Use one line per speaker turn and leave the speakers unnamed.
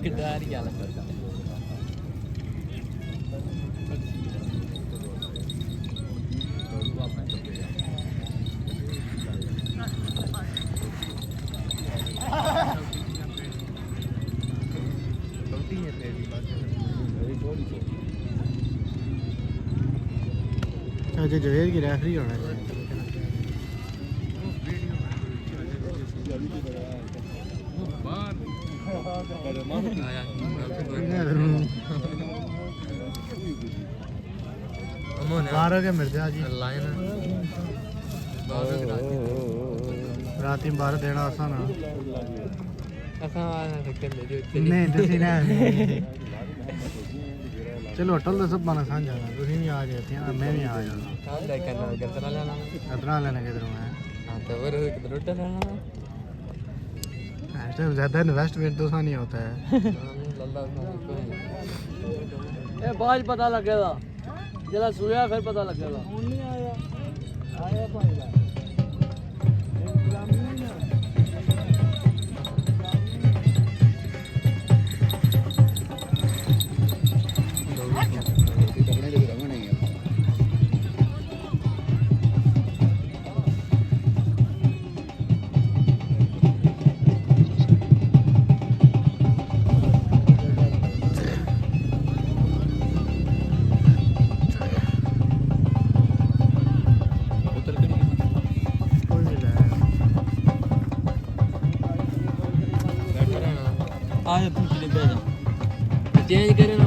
किधर ही आला करता
अच्छा जवेद की रेफरी होना चाहिए बारह के मिर्जा जी राती 12 देना आसान नहीं तुसी ना चलो होटल तो सब बना साझा है तुसी भी आ जाते हैं मैं भी आ जाता कितना लेना किधरों है ऐसे ज़्यादा इन्वेस्टमेंट तो नहीं होता है
ए बाज पता लगेगा जरा सोया फिर पता लगेगा नहीं आया आया भाई आज तू चले बैठ चेंज करे ना